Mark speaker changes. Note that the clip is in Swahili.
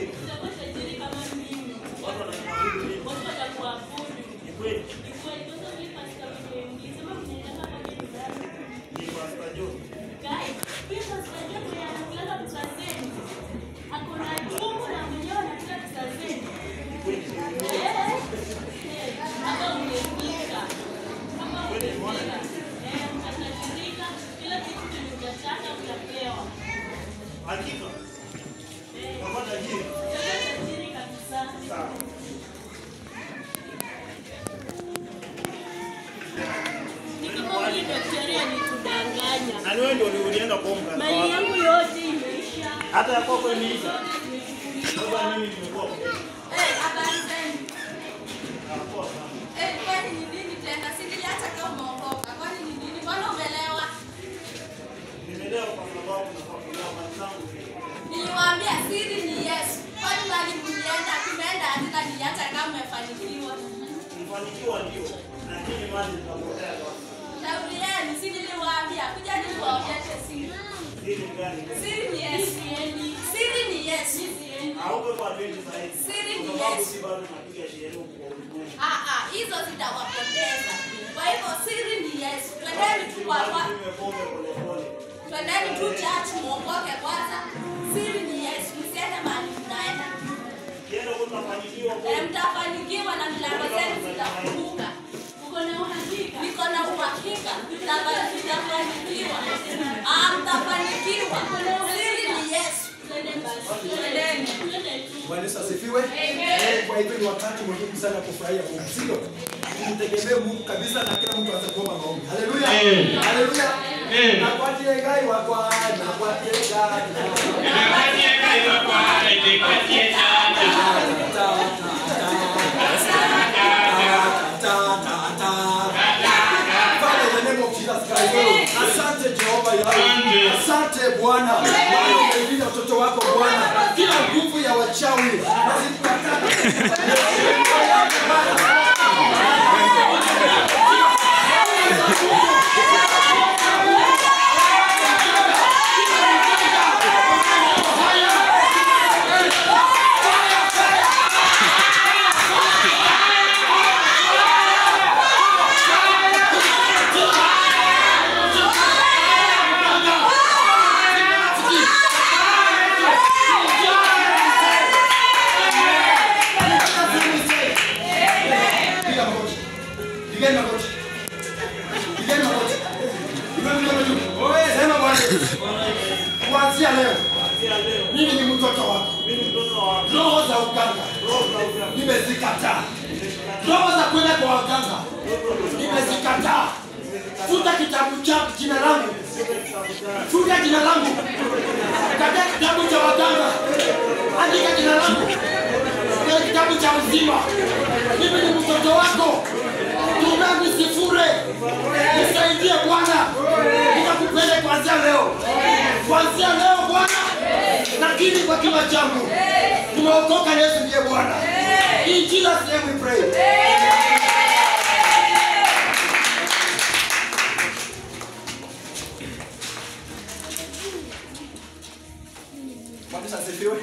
Speaker 1: tajiri.
Speaker 2: Utakuwa tajiri kama mimi.
Speaker 1: Watu wanasema mimi.
Speaker 2: Watu watakuabudu.
Speaker 1: Ni kweli.
Speaker 2: Ni kweli. Kwa sababu ni pastor mwenye sema mnaenda kama nyumbani.
Speaker 1: Ni Pastor John.
Speaker 2: Guys, pia pastor John anakula pesa zenu. Akona chungu na mwenyewe anakula pesa zenu.
Speaker 1: Ni kweli.
Speaker 2: Hapa umefika. Hapa
Speaker 1: Kweli umeona?
Speaker 2: mtatajirika. Kila kitu tunachotaka utapewa.
Speaker 1: Hakika. Kama tajiri.
Speaker 2: Tajiri kabisa.
Speaker 1: Sawa.
Speaker 2: Ni kama mimi daktari anitudanganya.
Speaker 1: Na wewe ndio ulienda kuomba.
Speaker 2: Mali yangu yote imeisha.
Speaker 1: Hata yako kwa imeisha. Baba mimi nimekuwa kwa.
Speaker 3: Habari zenu.
Speaker 1: Hapo sana.
Speaker 3: Kwani ni nini tena? Si niliacha kama umeokoka. Kwani ni nini? Mbona umelewa?
Speaker 1: Nimeleo kwa sababu nafakulia mazangu.
Speaker 3: Niliwaambia siri ni Yesu. Kwani mali mlienda, tumeenda hata niliacha kama umefanikiwa.
Speaker 1: Nifanikiwa ndio. Lakini mali zitapotea kwa.
Speaker 3: Shauri yenu, si niliwaambia. Kuja niwaonyeshe siri.
Speaker 1: Siri gani?
Speaker 3: Siri ni Yesu. Siri ni Yesu.
Speaker 1: Hauko kwa 20 zaidi.
Speaker 3: Siri ni
Speaker 1: Kwa sababu
Speaker 3: Yesu.
Speaker 1: si bado tunapiga sherehe kwa ulimwengu.
Speaker 3: Hizo zitawapoteza. Kwa hivyo siri ni Yesu. Twendeni tu kwa twendeni tu church muokoke kwanza. Siri ni Yesu. Msiende mahali mnaenda.
Speaker 1: Kienda kutafanikiwa.
Speaker 3: Mtafanikiwa na milango zenu zitafunguka.
Speaker 2: Uko na uhakika?
Speaker 3: Niko na uhakika mtafanikiwa. Mtafanikiwa. Siri ni Yesu. Twendeni.
Speaker 4: Bwana Yesu asifiwe. Kwa hivyo ni wakati muhimu sana kufurahia Mungu. Sio? Tumtegemee Mungu kabisa na kila mtu aanze kuomba maombi. Haleluya. Haleluya. Na kwa tie gai wa kwa na kwa tie gai. Na kwa tie gai wa kwa na kwa tie Asante Jehova Yahweh. Asante Bwana. Umelinda watoto wako Bwana. Kila nguvu ya wachawi nazikataa. Kuanzia leo mimi ni mtoto wako. Roho za uganga nimezikataa. Roho za kwenda kwa waganga nimezikataa. Futa kitabu cha jina langu. Futa jina langu katika kitabu cha waganga. Andika jina langu katika kitabu cha uzima. Mimi ni mtoto wako. Tunami sifure. Nisaidie Bwana. Nikakupende kuanzia leo. Kuanzia leo Bwana. Lakini kwa kila jambo tumeokoka, Yesu ndiye Bwana. In Jesus name we pray. Bwana asifiwe.